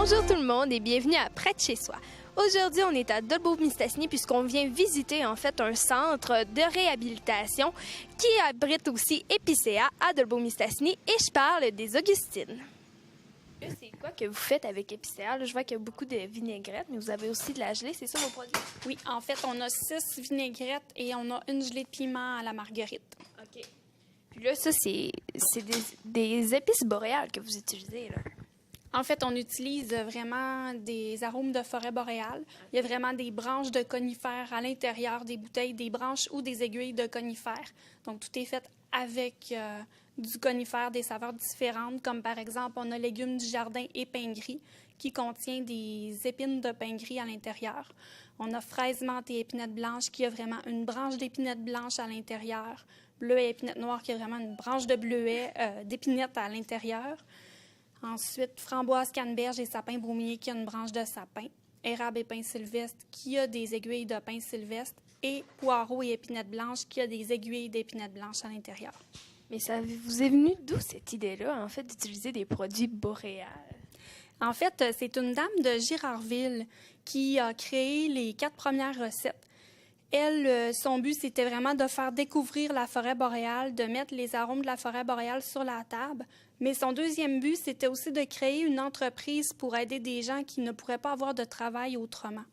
Bonjour tout le monde et bienvenue à Près de chez soi. Aujourd'hui, on est à Dolbeau-Mistassini puisqu'on vient visiter en fait un centre de réhabilitation qui abrite aussi Épicéa à Dolbeau-Mistassini et je parle des Augustines. C'est quoi que vous faites avec Épicéa? Là, je vois qu'il y a beaucoup de vinaigrettes, mais vous avez aussi de la gelée, c'est ça vos produits? Oui, en fait, on a 6 vinaigrettes et on a une gelée de piment à la marguerite. OK. Puis là, ça, c'est des épices boréales que vous utilisez, là. En fait, on utilise vraiment des arômes de forêt boréale. Il y a vraiment des branches de conifères à l'intérieur des bouteilles, des branches ou des aiguilles de conifères. Donc, tout est fait avec du conifère, des saveurs différentes, comme par exemple, on a légumes du jardin et pain gris qui contient des épines de pain gris à l'intérieur. On a fraise, menthe et épinette blanche qui a vraiment une branche d'épinette blanche à l'intérieur. Bleuet et épinette noire qui a vraiment une branche de bleuet, d'épinette à l'intérieur. Ensuite, framboise, canneberge et sapin baumier qui a une branche de sapin. Érable et pin sylvestre qui a des aiguilles de pin sylvestre. Et poireaux et épinette blanche qui a des aiguilles d'épinette blanche à l'intérieur. Mais ça vous est venu d'où cette idée-là, en fait, d'utiliser des produits boréales? En fait, c'est une dame de Girardville qui a créé les 4 premières recettes. Elle, son but, c'était vraiment de faire découvrir la forêt boréale, de mettre les arômes de la forêt boréale sur la table. Mais son deuxième but, c'était aussi de créer une entreprise pour aider des gens qui ne pourraient pas avoir de travail autrement.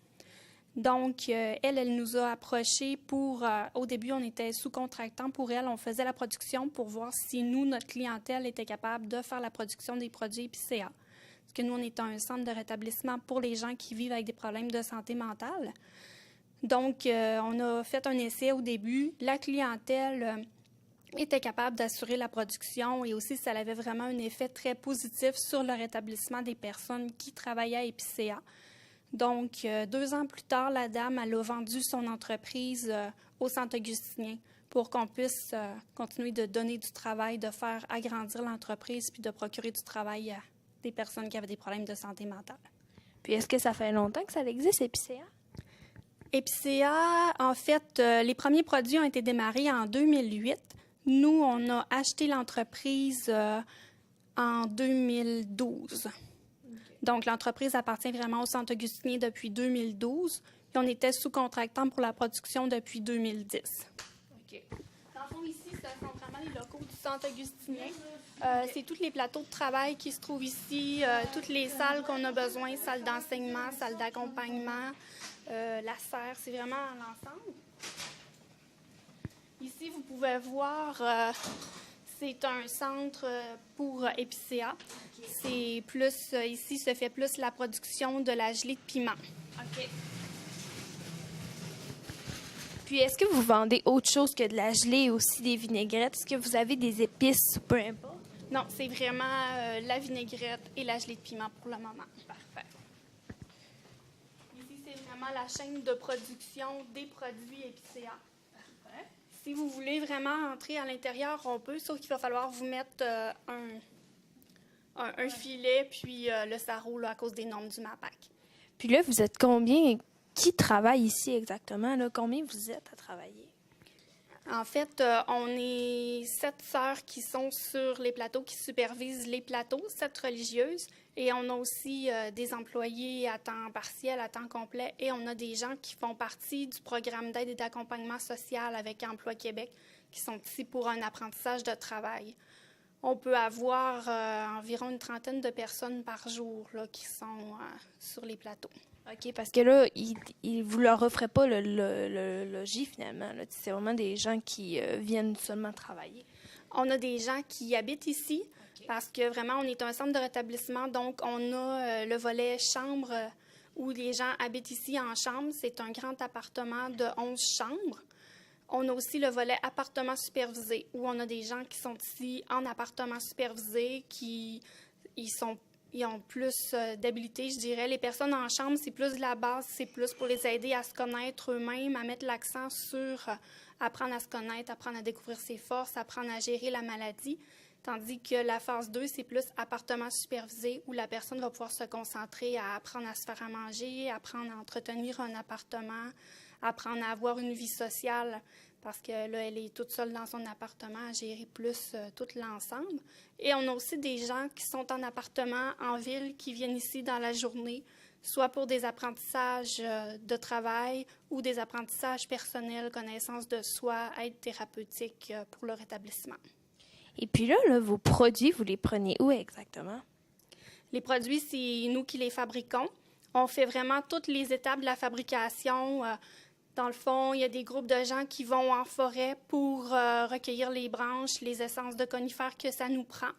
Donc, elle nous a approchés pour... au début, on était sous-contractants pour elle. On faisait la production pour voir si nous, notre clientèle, était capable de faire la production des produits Épicéa. Parce que nous, on est un centre de rétablissement pour les gens qui vivent avec des problèmes de santé mentale. Donc, on a fait un essai au début. La clientèle était capable d'assurer la production et aussi, ça avait vraiment un effet très positif sur le rétablissement des personnes qui travaillaient à Épicéa. Donc, 2 ans plus tard, la dame, elle a vendu son entreprise au Centre augustinien pour qu'on puisse continuer de donner du travail, de faire agrandir l'entreprise puis de procurer du travail à des personnes qui avaient des problèmes de santé mentale. Puis, est-ce que ça fait longtemps que ça existe, Épicéa? Épicéa, en fait, les premiers produits ont été démarrés en 2008. Nous, on a acheté l'entreprise en 2012. Okay. Donc, l'entreprise appartient vraiment au Centre augustinien depuis 2012. Puis, on était sous-contractant pour la production depuis 2010. OK. Dans le fond, ici, ce sont vraiment les locaux du Centre augustinien. C'est tous les plateaux de travail qui se trouvent ici, toutes les salles qu'on a besoin, salles d'enseignement, salles d'accompagnement. La serre, c'est vraiment l'ensemble. Ici, vous pouvez voir, c'est un centre pour Épicéa. Okay. C'est plus, ici, se fait plus la production de la gelée de piment. OK. Puis, est-ce que vous vendez autre chose que de la gelée et aussi des vinaigrettes? Est-ce que vous avez des épices, peu importe? Non, c'est vraiment la vinaigrette et la gelée de piment pour le moment. Parfait. Ici, c'est vraiment la chaîne de production des produits Épicéa. Parfait. Si vous voulez vraiment entrer à l'intérieur, on peut, sauf qu'il va falloir vous mettre un filet puis le sarrau là, à cause des normes du MAPAC. Puis là, vous êtes combien qui travaille ici exactement? Là? Combien vous êtes à travailler? En fait, on est 7 sœurs qui sont sur les plateaux, qui supervisent les plateaux, 7 religieuses. Et on a aussi des employés à temps partiel, à temps complet. Et on a des gens qui font partie du programme d'aide et d'accompagnement social avec Emploi Québec, qui sont ici pour un apprentissage de travail. On peut avoir environ une trentaine de personnes par jour là, qui sont sur les plateaux. OK, parce que là, vous leur offrez pas le logis, finalement. Là. C'est vraiment des gens qui viennent seulement travailler. On a des gens qui habitent ici, okay. Parce que vraiment, on est un centre de rétablissement. Donc, on a le volet chambre où les gens habitent ici en chambre. C'est un grand appartement de 11 chambres. On a aussi le volet appartement supervisé où on a des gens qui sont ici en appartement supervisé, ils ont plus d'habilité, je dirais. Les personnes en chambre, c'est plus de la base, c'est plus pour les aider à se connaître eux-mêmes, à mettre l'accent sur apprendre à se connaître, apprendre à découvrir ses forces, apprendre à gérer la maladie. Tandis que la phase 2, c'est plus appartement supervisé où la personne va pouvoir se concentrer à apprendre à se faire à manger, apprendre à entretenir un appartement, apprendre à avoir une vie sociale. parce que là, elle est toute seule dans son appartement à gérer plus tout l'ensemble. Et on a aussi des gens qui sont en appartement en ville, qui viennent ici dans la journée, soit pour des apprentissages de travail ou des apprentissages personnels, connaissance de soi, aide thérapeutique pour leur établissement. Et puis là, vos produits, vous les prenez où exactement? Les produits, c'est nous qui les fabriquons. On fait vraiment toutes les étapes de la fabrication. Dans le fond, il y a des groupes de gens qui vont en forêt pour recueillir les branches, les essences de conifères que ça nous prend.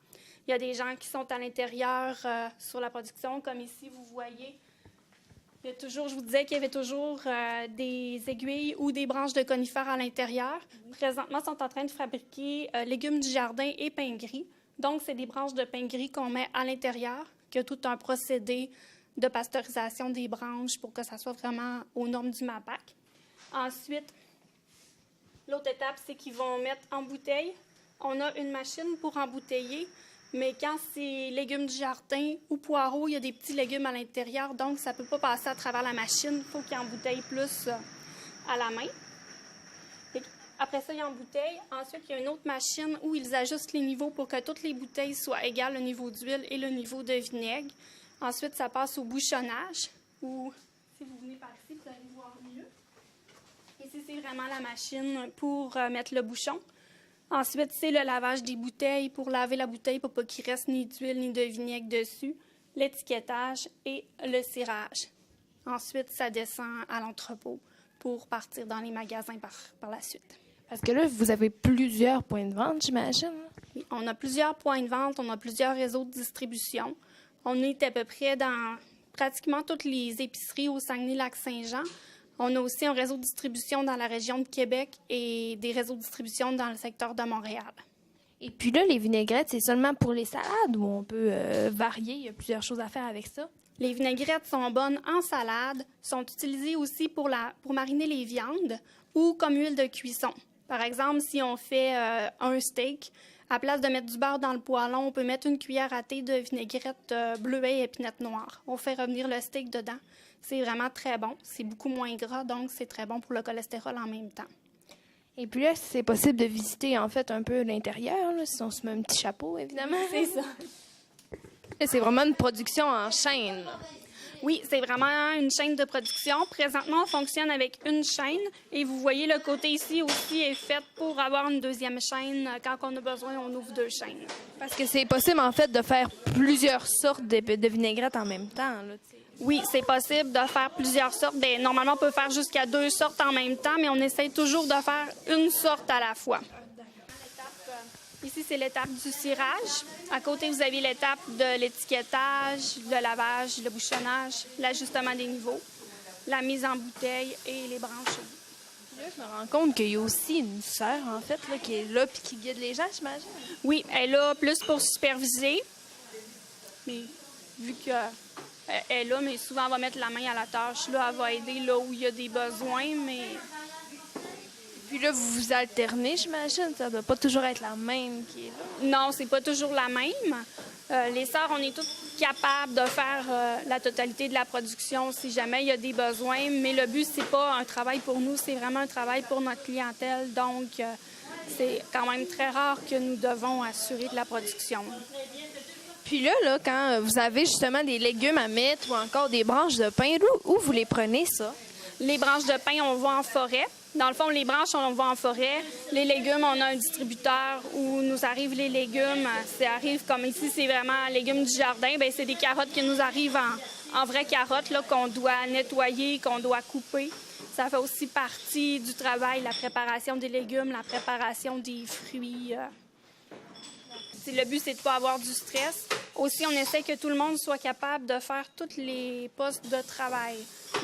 Il y a des gens qui sont à l'intérieur sur la production, comme ici, vous voyez. Il y a toujours, je vous disais qu'il y avait toujours des aiguilles ou des branches de conifères à l'intérieur. Présentement, ils sont en train de fabriquer légumes du jardin et pain gris. Donc, c'est des branches de pain gris qu'on met à l'intérieur, qui a tout un procédé de pasteurisation des branches pour que ça soit vraiment aux normes du MAPAC. Ensuite, l'autre étape, c'est qu'ils vont mettre en bouteille. On a une machine pour embouteiller, mais quand c'est légumes du jardin ou poireaux, il y a des petits légumes à l'intérieur, donc ça ne peut pas passer à travers la machine. Il faut qu'ils embouteillent plus à la main. Après ça, ils embouteillent. Ensuite, il y a une autre machine où ils ajustent les niveaux pour que toutes les bouteilles soient égales, le niveau d'huile et le niveau de vinaigre. Ensuite, ça passe au bouchonnage, où, si vous venez par ici, vous allez voir mieux. Ici, c'est vraiment la machine pour mettre le bouchon. Ensuite, c'est le lavage des bouteilles pour laver la bouteille pour pas qu'il reste ni d'huile ni de vinaigre dessus, l'étiquetage et le cirage. Ensuite, ça descend à l'entrepôt pour partir dans les magasins par la suite. Parce que là, vous avez plusieurs points de vente, j'imagine. Oui, on a plusieurs points de vente, on a plusieurs réseaux de distribution. On est à peu près dans pratiquement toutes les épiceries au Saguenay-Lac-Saint-Jean. On a aussi un réseau de distribution dans la région de Québec et des réseaux de distribution dans le secteur de Montréal. Et puis là, les vinaigrettes, c'est seulement pour les salades ou on peut varier? Il y a plusieurs choses à faire avec ça. Les vinaigrettes sont bonnes en salade, sont utilisées aussi pour mariner les viandes ou comme huile de cuisson. Par exemple, si on fait un steak, à place de mettre du beurre dans le poêlon, on peut mettre une cuillère à thé de vinaigrette bleuet et épinette noire. On fait revenir le steak dedans. C'est vraiment très bon. C'est beaucoup moins gras, donc c'est très bon pour le cholestérol en même temps. Et puis là, c'est possible de visiter en fait un peu l'intérieur, là, si on se met un petit chapeau, évidemment. C'est ça. C'est vraiment une production en chaîne. Oui, c'est vraiment une chaîne de production. Présentement, on fonctionne avec une chaîne et vous voyez le côté ici aussi est fait pour avoir une deuxième chaîne. Quand on a besoin, on ouvre 2 chaînes. Parce que c'est possible en fait de faire plusieurs sortes de vinaigrettes en même temps. Là, oui, c'est possible de faire plusieurs sortes. Normalement, on peut faire jusqu'à 2 sortes en même temps, mais on essaie toujours de faire une sorte à la fois. Ici, c'est l'étape du cirage. À côté, vous avez l'étape de l'étiquetage, le lavage, le bouchonnage, l'ajustement des niveaux, la mise en bouteille et les branches. Là, je me rends compte qu'il y a aussi une sœur, en fait, là, qui est là et qui guide les gens, j'imagine. Oui, elle est là plus pour superviser. Mais vu qu'elle est là, mais souvent, elle va mettre la main à la tâche. Là, elle va aider là où il y a des besoins, mais... Puis là, vous vous alternez, j'imagine. Ça ne doit pas toujours être la même qui est là. Non, c'est pas toujours la même. Les sœurs, on est toutes capables de faire la totalité de la production si jamais il y a des besoins. Mais le but, c'est pas un travail pour nous, c'est vraiment un travail pour notre clientèle. Donc, c'est quand même très rare que nous devons assurer de la production. Puis là, quand vous avez justement des légumes à mettre ou encore des branches de pain, où vous les prenez, ça? Les branches de pain, on va en forêt. Dans le fond, les branches, on va en forêt. Les légumes, on a un distributeur où nous arrivent les légumes. Ça arrive comme ici, c'est vraiment légumes du jardin. Bien, c'est des carottes qui nous arrivent en vraies carottes là, qu'on doit nettoyer, qu'on doit couper. Ça fait aussi partie du travail, la préparation des légumes, la préparation des fruits. Le but, c'est de ne pas avoir du stress. Aussi, on essaie que tout le monde soit capable de faire tous les postes de travail.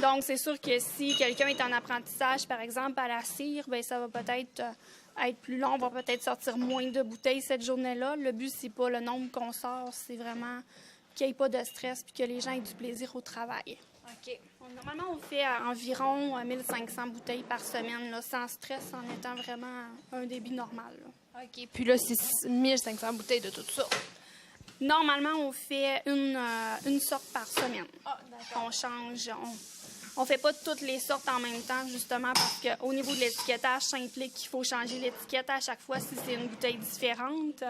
Donc, c'est sûr que si quelqu'un est en apprentissage, par exemple, à la cire, bien, ça va peut-être être plus long. On va peut-être sortir moins de bouteilles cette journée-là. Le but, c'est pas le nombre qu'on sort, c'est vraiment qu'il n'y ait pas de stress et que les gens aient du plaisir au travail. OK. Normalement, on fait environ 1500 bouteilles par semaine, là, sans stress, en étant vraiment un débit normal. Là. OK. Puis là, c'est 1500 bouteilles de tout ça. Normalement, on fait une sorte par semaine. Ah, d'accord. On change. On fait pas toutes les sortes en même temps, justement, parce qu'au niveau de l'étiquetage, ça implique qu'il faut changer l'étiquette à chaque fois si c'est une bouteille différente.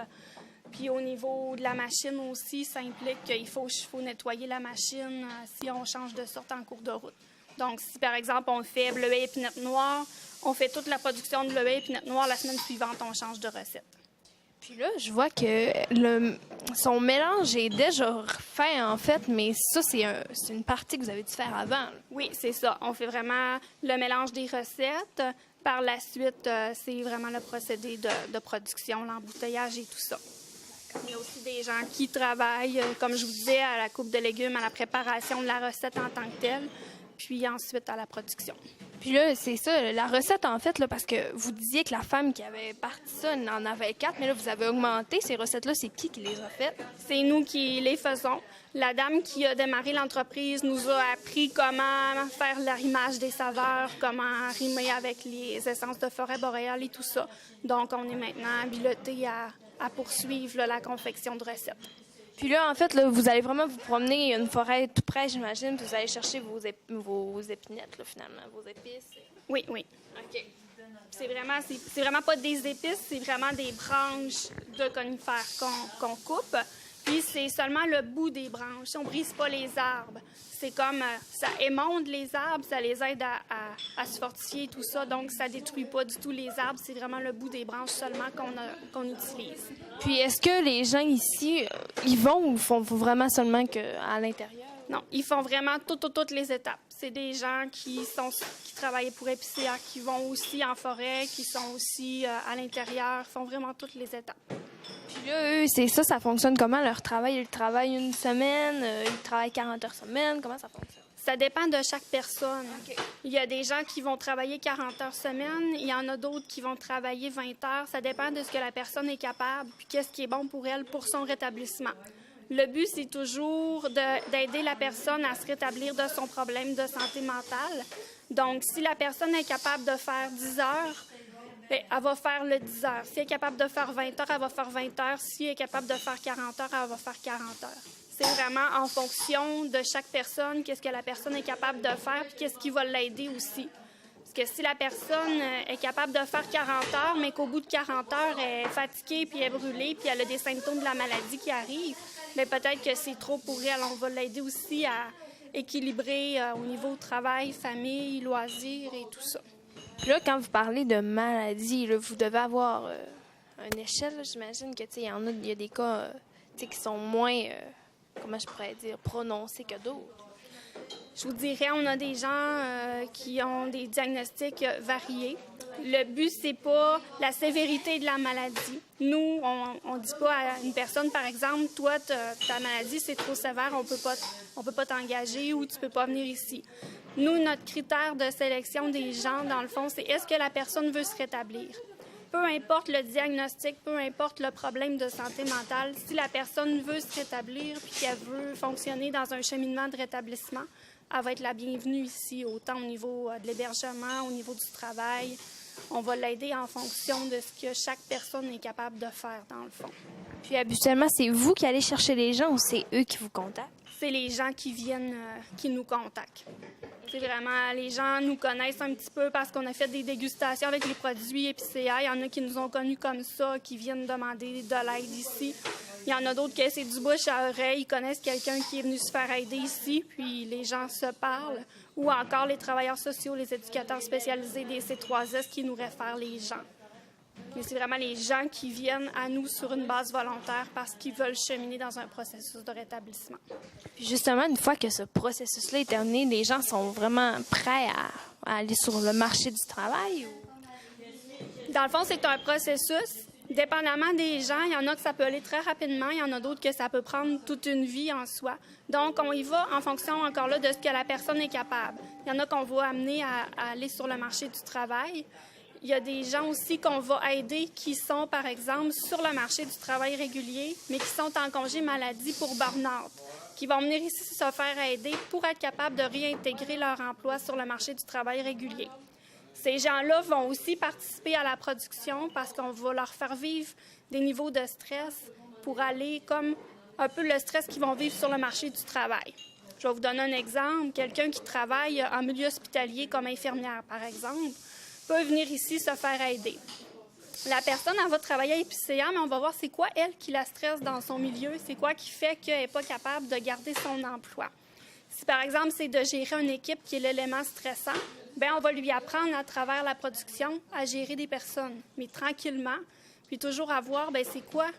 Puis au niveau de la machine aussi, ça implique qu'il faut nettoyer la machine si on change de sorte en cours de route. Donc, si par exemple on fait bleuet épinette noire, on fait toute la production de bleuet épinette noire, la semaine suivante, on change de recette. Puis là, je vois que son mélange est déjà refait, en fait, mais ça, c'est une partie que vous avez dû faire avant. Là. Oui, c'est ça. On fait vraiment le mélange des recettes. Par la suite, c'est vraiment le procédé de production, l'embouteillage et tout ça. Il y a aussi des gens qui travaillent, comme je vous disais, à la coupe de légumes, à la préparation de la recette en tant que telle, puis ensuite à la production. Puis là, c'est ça, la recette, en fait, là, parce que vous disiez que la femme qui avait parti ça en avait 4, mais là, vous avez augmenté. Ces recettes-là, c'est qui les a faites? C'est nous qui les faisons. La dame qui a démarré l'entreprise nous a appris comment faire l'arrimage des saveurs, comment rimer avec les essences de forêt boréale et tout ça. Donc, on est maintenant habilité à poursuivre là, la confection de recettes. Puis là, en fait, là, vous allez vraiment vous promener. Il y a une forêt tout près, j'imagine, puis vous allez chercher vos épinettes, là, finalement, vos épices. Oui. OK. C'est vraiment pas des épices, c'est vraiment des branches de conifères qu'on coupe. Puis c'est seulement le bout des branches. On brise pas les arbres. C'est comme ça émonde les arbres, ça les aide à se fortifier et tout ça. Donc ça détruit pas du tout les arbres. C'est vraiment le bout des branches seulement qu'on utilise. Puis est-ce que les gens ici, ils vont ou font vraiment seulement à l'intérieur? Non, ils font vraiment toutes les étapes. C'est des gens qui travaillent pour Épicéa, qui vont aussi en forêt, qui sont aussi à l'intérieur, font vraiment toutes les étapes. Puis là, eux, c'est ça fonctionne comment, leur travail? Ils travaillent une semaine, ils travaillent 40 heures semaine, comment ça fonctionne? Ça dépend de chaque personne. Okay. Il y a des gens qui vont travailler 40 heures semaine, il y en a d'autres qui vont travailler 20 heures. Ça dépend de ce que la personne est capable, puis qu'est-ce qui est bon pour elle pour son rétablissement. Le but, c'est toujours d'aider la personne à se rétablir de son problème de santé mentale. Donc, si la personne est capable de faire 10 heures, elle va faire le 10 heures. Si elle est capable de faire 20 heures, elle va faire 20 heures. Si elle est capable de faire 40 heures, elle va faire 40 heures. C'est vraiment en fonction de chaque personne, qu'est-ce que la personne est capable de faire, puis qu'est-ce qui va l'aider aussi. Parce que si la personne est capable de faire 40 heures, mais qu'au bout de 40 heures, elle est fatiguée, puis elle est brûlée, puis elle a des symptômes de la maladie qui arrivent, bien, peut-être que c'est trop pour elle. On va l'aider aussi à équilibrer au niveau travail, famille, loisirs et tout ça. Puis là, quand vous parlez de maladie, là, vous devez avoir une échelle. Là, j'imagine que il y a des cas qui sont moins, comment je pourrais dire, prononcés que d'autres. Je vous dirais, on a des gens qui ont des diagnostics variés. Le but, c'est pas la sévérité de la maladie. Nous, on dit pas à une personne, par exemple, toi, ta maladie, c'est trop sévère, on peut pas t'engager ou tu peux pas venir ici. Nous, notre critère de sélection des gens, dans le fond, c'est est-ce que la personne veut se rétablir? Peu importe le diagnostic, peu importe le problème de santé mentale, si la personne veut se rétablir puis qu'elle veut fonctionner dans un cheminement de rétablissement, elle va être la bienvenue ici, autant au niveau de l'hébergement, au niveau du travail. On va l'aider en fonction de ce que chaque personne est capable de faire, dans le fond. Puis habituellement, c'est vous qui allez chercher les gens ou c'est eux qui vous contactent? C'est les gens qui viennent, qui nous contactent. C'est vraiment, les gens nous connaissent un petit peu parce qu'on a fait des dégustations avec les produits Épicéa. Il y en a qui nous ont connus comme ça, qui viennent demander de l'aide ici. Il y en a d'autres qui c'est du bouche à oreille. Ils connaissent quelqu'un qui est venu se faire aider ici, puis les gens se parlent. Ou encore les travailleurs sociaux, les éducateurs spécialisés des C3S qui nous réfèrent les gens. Mais c'est vraiment les gens qui viennent à nous sur une base volontaire parce qu'ils veulent cheminer dans un processus de rétablissement. Puis justement, une fois que ce processus-là est terminé, les gens sont vraiment prêts à aller sur le marché du travail? Ou... Dans le fond, c'est un processus. Dépendamment des gens, il y en a que ça peut aller très rapidement, il y en a d'autres que ça peut prendre toute une vie en soi. Donc, on y va en fonction, encore là, de ce que la personne est capable. Il y en a qu'on va amener à aller sur le marché du travail. Il y a des gens aussi qu'on va aider qui sont, par exemple, sur le marché du travail régulier, mais qui sont en congé maladie pour burn-out, qui vont venir ici se faire aider pour être capables de réintégrer leur emploi sur le marché du travail régulier. Ces gens-là vont aussi participer à la production parce qu'on va leur faire vivre des niveaux de stress pour aller comme un peu le stress qu'ils vont vivre sur le marché du travail. Je vais vous donner un exemple. Quelqu'un qui travaille en milieu hospitalier comme infirmière, par exemple, peut venir ici se faire aider. La personne, elle va travailler à Épicéa, mais on va voir c'est quoi, elle, qui la stresse dans son milieu, c'est quoi qui fait qu'elle n'est pas capable de garder son emploi. Si, par exemple, c'est de gérer une équipe qui est l'élément stressant, bien, on va lui apprendre à travers la production à gérer des personnes, mais tranquillement, puis toujours à voir, bien, c'est quoi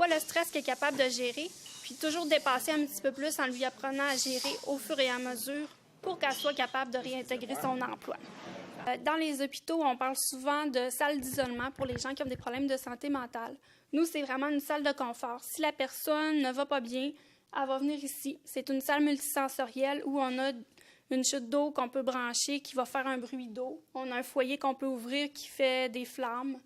le stress qu'elle est capable de gérer, puis toujours dépasser un petit peu plus en lui apprenant à gérer au fur et à mesure pour qu'elle soit capable de réintégrer son emploi. Dans les hôpitaux, on parle souvent de salles d'isolement pour les gens qui ont des problèmes de santé mentale. Nous, c'est vraiment une salle de confort. Si la personne ne va pas bien, elle va venir ici. C'est une salle multisensorielle où on a une chute d'eau qu'on peut brancher qui va faire un bruit d'eau. On a un foyer qu'on peut ouvrir qui fait des flammes.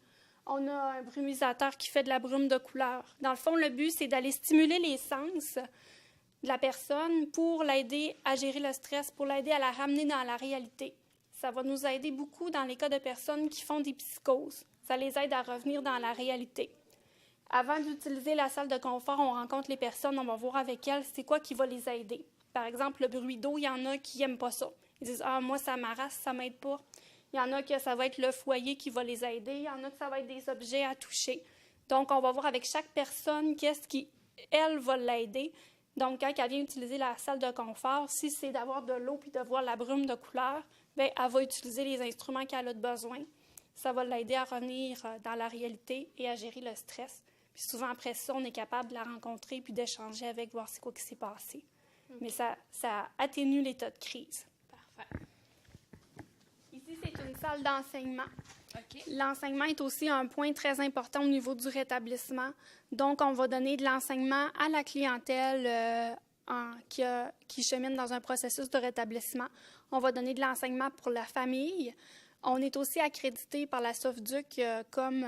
On a un brumisateur qui fait de la brume de couleur. Dans le fond, le but, c'est d'aller stimuler les sens de la personne pour l'aider à gérer le stress, pour l'aider à la ramener dans la réalité. Ça va nous aider beaucoup dans les cas de personnes qui font des psychoses. Ça les aide à revenir dans la réalité. Avant d'utiliser la salle de confort, on rencontre les personnes, on va voir avec elles c'est quoi qui va les aider. Par exemple, le bruit d'eau, il y en a qui n'aiment pas ça. Ils disent « Ah, moi, ça m'arrache, ça ne m'aide pas. » Il y en a que ça va être le foyer qui va les aider. Il y en a que ça va être des objets à toucher. Donc, on va voir avec chaque personne qu'est-ce qui, elle, va l'aider. Donc, quand elle vient utiliser la salle de confort, si c'est d'avoir de l'eau puis de voir la brume de couleur, bien, elle va utiliser les instruments qu'elle a besoin. Ça va l'aider à revenir dans la réalité et à gérer le stress. Puis souvent, après ça, on est capable de la rencontrer puis d'échanger avec, voir c'est quoi qui s'est passé. Okay. Mais ça atténue l'état de crise. Parfait. Ici, c'est une salle d'enseignement. Okay. L'enseignement est aussi un point très important au niveau du rétablissement. Donc, on va donner de l'enseignement à la clientèle qui chemine dans un processus de rétablissement. On va donner de l'enseignement pour la famille. On est aussi accrédité par la SOFDUC comme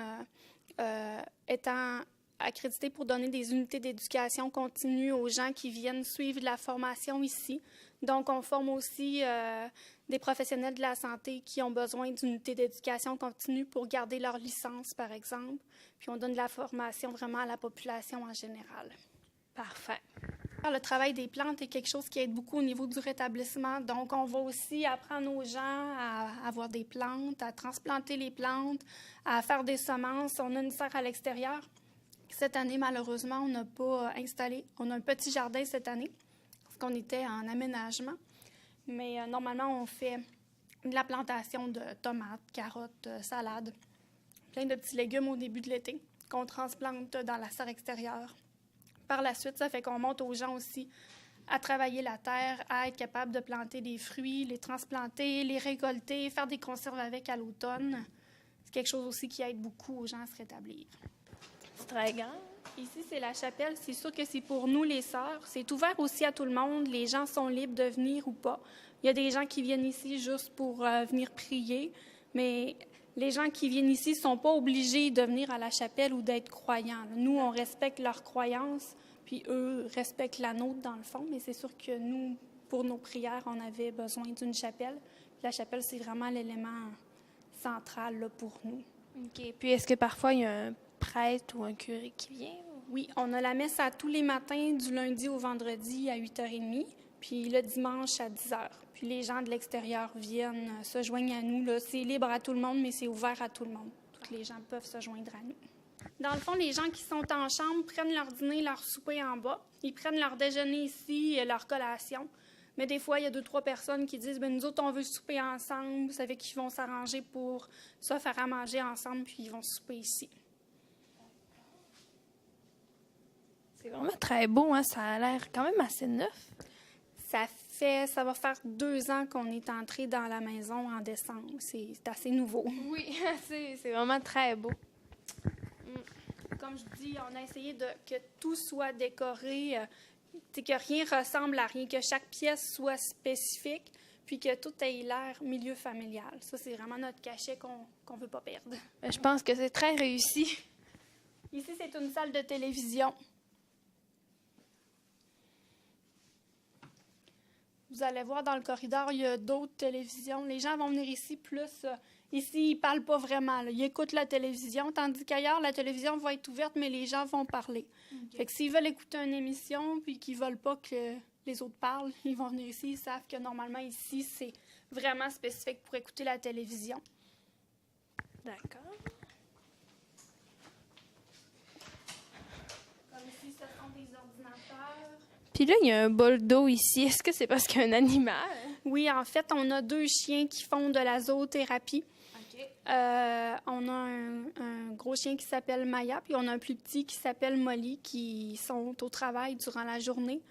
étant accrédité pour donner des unités d'éducation continue aux gens qui viennent suivre de la formation ici. Donc, on forme aussi des professionnels de la santé qui ont besoin d'unités d'éducation continue pour garder leur licence, par exemple. Puis, on donne de la formation vraiment à la population en général. Parfait. Le travail des plantes est quelque chose qui aide beaucoup au niveau du rétablissement. Donc, on va aussi apprendre aux gens à avoir des plantes, à transplanter les plantes, à faire des semences. On a une serre à l'extérieur. Cette année, malheureusement, on n'a pas installé. On a un petit jardin cette année parce qu'on était en aménagement. Mais normalement, on fait de la plantation de tomates, carottes, salades, plein de petits légumes au début de l'été qu'on transplante dans la serre extérieure. Par la suite, ça fait qu'on montre aux gens aussi à travailler la terre, à être capable de planter des fruits, les transplanter, les récolter, faire des conserves avec à l'automne. C'est quelque chose aussi qui aide beaucoup aux gens à se rétablir. C'est très grand. Ici, c'est la chapelle. C'est sûr que c'est pour nous, les sœurs. C'est ouvert aussi à tout le monde. Les gens sont libres de venir ou pas. Il y a des gens qui viennent ici juste pour venir prier, mais les gens qui viennent ici ne sont pas obligés de venir à la chapelle ou d'être croyants. Nous, on respecte leurs croyances, puis eux respectent la nôtre, dans le fond. Mais c'est sûr que nous, pour nos prières, on avait besoin d'une chapelle. La chapelle, c'est vraiment l'élément central là, pour nous. OK. Puis est-ce que parfois, il y a un prêtre ou un curé qui vient? Oui, on a la messe à tous les matins, du lundi au vendredi à 8h30, puis le dimanche à 10h. Puis les gens de l'extérieur viennent, se joignent à nous. Là. C'est libre à tout le monde, mais c'est ouvert à tout le monde. Tous les gens peuvent se joindre à nous. Dans le fond, les gens qui sont en chambre prennent leur dîner, leur souper en bas. Ils prennent leur déjeuner ici et leur collation. Mais des fois, il y a 2-3 personnes qui disent « nous autres, on veut souper ensemble ». Ça fait qu'ils vont s'arranger pour se faire à manger ensemble, puis ils vont souper ici. C'est vraiment très beau, hein? Ça a l'air quand même assez neuf. Ça va faire 2 ans qu'on est entré dans la maison en décembre. C'est assez nouveau. Oui, c'est vraiment très beau. Comme je dis, on a essayé que tout soit décoré, que rien ressemble à rien, que chaque pièce soit spécifique, puis que tout ait l'air milieu familial. Ça, c'est vraiment notre cachet qu'on ne veut pas perdre. Je pense que c'est très réussi. Ici, c'est une salle de télévision. Vous allez voir dans le corridor, il y a d'autres télévisions. Les gens vont venir ici plus Ici, ils parlent pas vraiment. Là. Ils écoutent la télévision, tandis qu'ailleurs, la télévision va être ouverte, mais les gens vont parler. Okay. Fait que s'ils veulent écouter une émission puis qu'ils veulent pas que les autres parlent, ils vont venir ici. Ils savent que normalement, ici, c'est vraiment spécifique pour écouter la télévision. D'accord. Comme ici, ce sont des ordinateurs. Puis là, il y a un bol d'eau ici. Est-ce que c'est parce qu'il y a un animal? Oui, en fait, on a 2 chiens qui font de la zoothérapie. Okay. On a un gros chien qui s'appelle Maya, puis on a un plus petit qui s'appelle Molly, qui sont au travail durant la journée.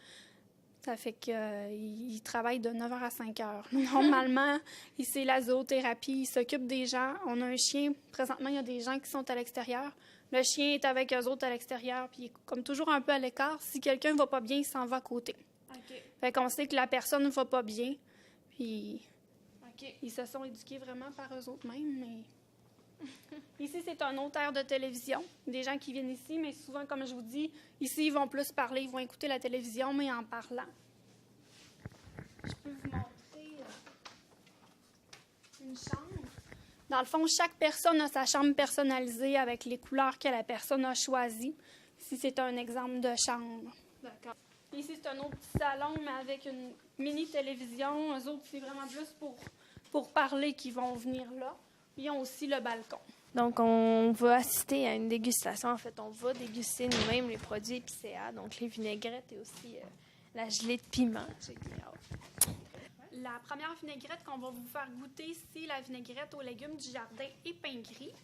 Ça fait qu'ils travaillent de 9h à 5h. Normalement, c'est la zoothérapie. Ils s'occupent des gens. On a un chien. Présentement, il y a des gens qui sont à l'extérieur. Le chien est avec eux autres à l'extérieur, puis il est comme toujours un peu à l'écart. Si quelqu'un ne va pas bien, il s'en va à côté. Okay. Fait qu'on sait que la personne ne va pas bien. Puis ils se sont éduqués vraiment par eux autres mêmes. Mais... Ici, c'est un autre aire de télévision. Des gens qui viennent ici, mais souvent, comme je vous dis, ici, ils vont plus parler. Ils vont écouter la télévision, mais en parlant. Je peux vous montrer une chambre. Dans le fond, chaque personne a sa chambre personnalisée avec les couleurs que la personne a choisies. Ici, c'est un exemple de chambre. D'accord. Ici, c'est un autre petit salon, mais avec une mini-télévision. Eux autres, c'est vraiment plus pour parler qu'ils vont venir là. Ils ont aussi le balcon. Donc, on va assister à une dégustation. En fait, on va déguster nous-mêmes les produits épicéa, donc les vinaigrettes et aussi la gelée de piment. J'ai bien hâte. La première vinaigrette qu'on va vous faire goûter, c'est la vinaigrette aux légumes du jardin épingris.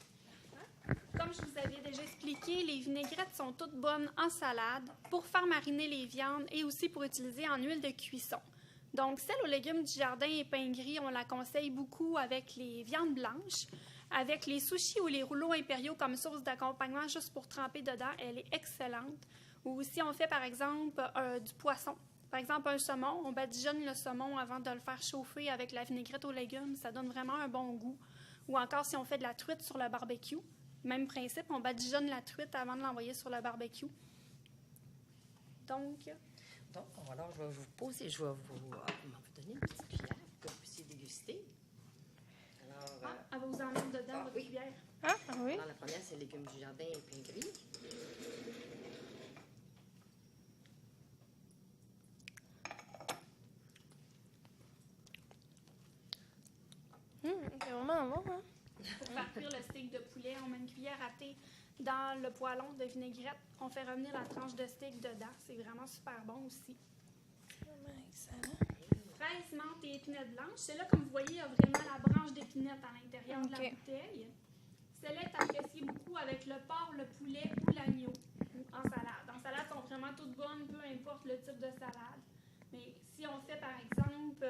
Comme je vous avais déjà expliqué, les vinaigrettes sont toutes bonnes en salade, pour faire mariner les viandes et aussi pour utiliser en huile de cuisson. Donc, celle aux légumes du jardin épingris, on la conseille beaucoup avec les viandes blanches, avec les sushis ou les rouleaux impériaux comme sauce d'accompagnement juste pour tremper dedans. Elle est excellente. Ou si on fait, par exemple, du poisson. Par exemple, un saumon, on badigeonne le saumon avant de le faire chauffer avec la vinaigrette aux légumes. Ça donne vraiment un bon goût. Ou encore, si on fait de la truite sur le barbecue, même principe, on badigeonne la truite avant de l'envoyer sur le barbecue. Donc, alors, je vais vous poser, je vais vous donner une petite cuillère pour que vous puissiez déguster. Alors, elle va vous en mettre dedans, votre cuillère. Oui. Alors, la première, c'est les légumes du jardin épingris. C'est vraiment bon, hein? Pour faire cuire le steak de poulet, on met une cuillère à thé dans le poêlon de vinaigrette. On fait revenir la tranche de steak dedans. C'est vraiment super bon aussi. Vraiment excellent. Fraises, menthe et épinettes blanches. Celle-là, comme vous voyez, il y a vraiment la branche d'épinette à l'intérieur de la bouteille. Celle-là est appréciée beaucoup avec le porc, le poulet ou l'agneau en salade. En salade, elles sont vraiment toutes bonnes, peu importe le type de salade. Mais si on fait, par exemple,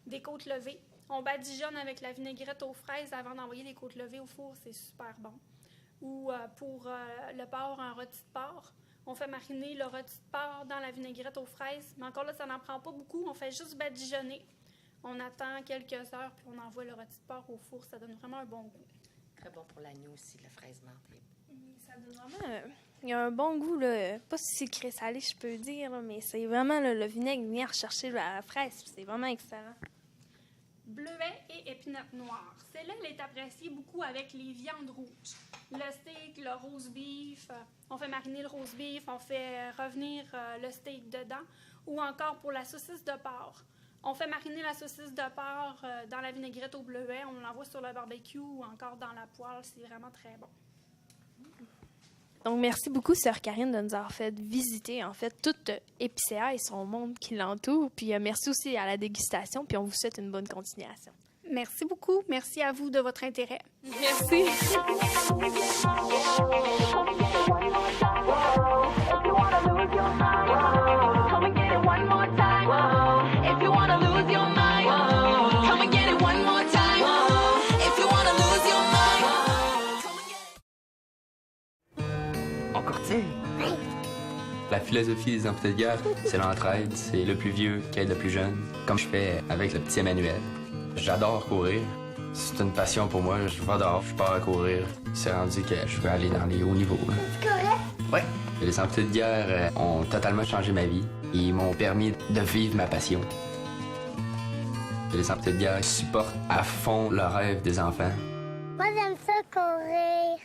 des côtes levées, on badigeonne avec la vinaigrette aux fraises avant d'envoyer les côtes levées au four. C'est super bon. Ou pour le porc, un rôti de porc. On fait mariner le rôti de porc dans la vinaigrette aux fraises. Mais encore là, ça n'en prend pas beaucoup. On fait juste badigeonner. On attend quelques heures, puis on envoie le rôti de porc au four. Ça donne vraiment un bon goût. Très bon pour l'agneau aussi, la fraise menthe. Ça donne vraiment... il y a un bon goût, là, pas sucré salé, je peux dire, là, mais c'est vraiment le vinaigre vient rechercher la fraise. C'est vraiment excellent. Bleuet et épinette noire. Celle-là, elle est appréciée beaucoup avec les viandes rouges. Le steak, le roast beef, on fait mariner le roast beef, on fait revenir le steak dedans. Ou encore pour la saucisse de porc. On fait mariner la saucisse de porc dans la vinaigrette au bleuet, on l'envoie sur le barbecue ou encore dans la poêle. C'est vraiment très bon. Donc, merci beaucoup, Sœur Karine, de nous avoir fait visiter, en fait, toute Épicéa et son monde qui l'entoure. Puis, merci aussi à la dégustation, puis on vous souhaite une bonne continuation. Merci beaucoup. Merci à vous de votre intérêt. Merci. La philosophie des amphithéâtres, c'est l'entraide, c'est le plus vieux qui aide le plus jeune, comme je fais avec le petit Emmanuel. J'adore courir. C'est une passion pour moi. Je vais dehors, je pars à courir. C'est rendu que je veux aller dans les hauts niveaux. Tu courais? Ouais. Les amphithéâtres ont totalement changé ma vie. Ils m'ont permis de vivre ma passion. Les amphithéâtres supportent à fond le rêve des enfants. Moi, j'aime ça courir.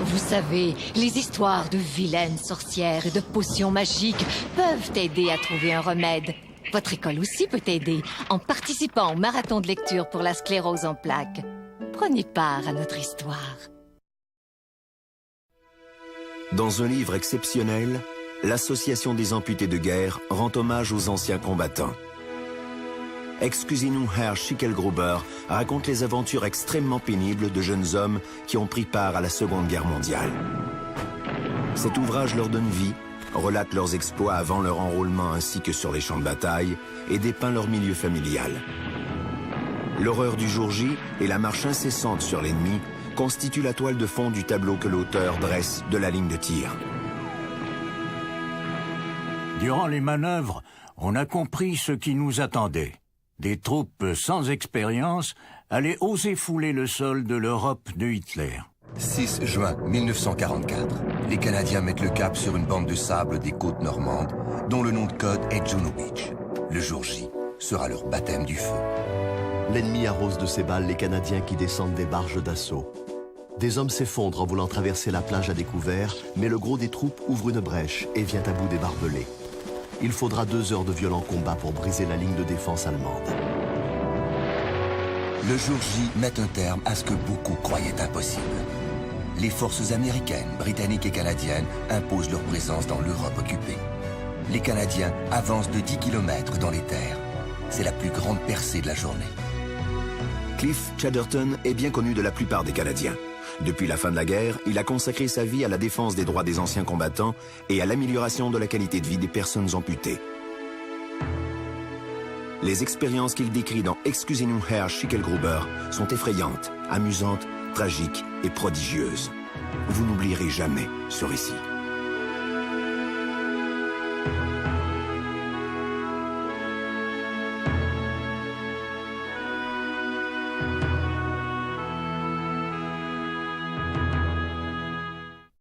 Vous savez, les histoires de vilaines sorcières et de potions magiques peuvent aider à trouver un remède. Votre école aussi peut aider en participant au marathon de lecture pour la sclérose en plaques. Prenez part à notre histoire. Dans un livre exceptionnel, l'Association des amputés de guerre rend hommage aux anciens combattants. Excusez-nous, Herr Schickelgruber raconte les aventures extrêmement pénibles de jeunes hommes qui ont pris part à la Seconde Guerre mondiale. Cet ouvrage leur donne vie, relate leurs exploits avant leur enrôlement ainsi que sur les champs de bataille et dépeint leur milieu familial. L'horreur du jour J et la marche incessante sur l'ennemi constituent la toile de fond du tableau que l'auteur dresse de la ligne de tir. Durant les manœuvres, on a compris ce qui nous attendait. Des troupes sans expérience allaient oser fouler le sol de l'Europe de Hitler. 6 juin 1944. Les Canadiens mettent le cap sur une bande de sable des côtes normandes, dont le nom de code est Juno Beach. Le jour J sera leur baptême du feu. L'ennemi arrose de ses balles les Canadiens qui descendent des barges d'assaut. Des hommes s'effondrent en voulant traverser la plage à découvert, mais le gros des troupes ouvre une brèche et vient à bout des barbelés. Il faudra 2 heures de violents combats pour briser la ligne de défense allemande. Le jour J met un terme à ce que beaucoup croyaient impossible. Les forces américaines, britanniques et canadiennes imposent leur présence dans l'Europe occupée. Les Canadiens avancent de 10 km dans les terres. C'est la plus grande percée de la journée. Cliff Chadderton est bien connu de la plupart des Canadiens. Depuis la fin de la guerre, il a consacré sa vie à la défense des droits des anciens combattants et à l'amélioration de la qualité de vie des personnes amputées. Les expériences qu'il décrit dans Excusez-nous, Herr Schickelgruber sont effrayantes, amusantes, tragiques et prodigieuses. Vous n'oublierez jamais ce récit.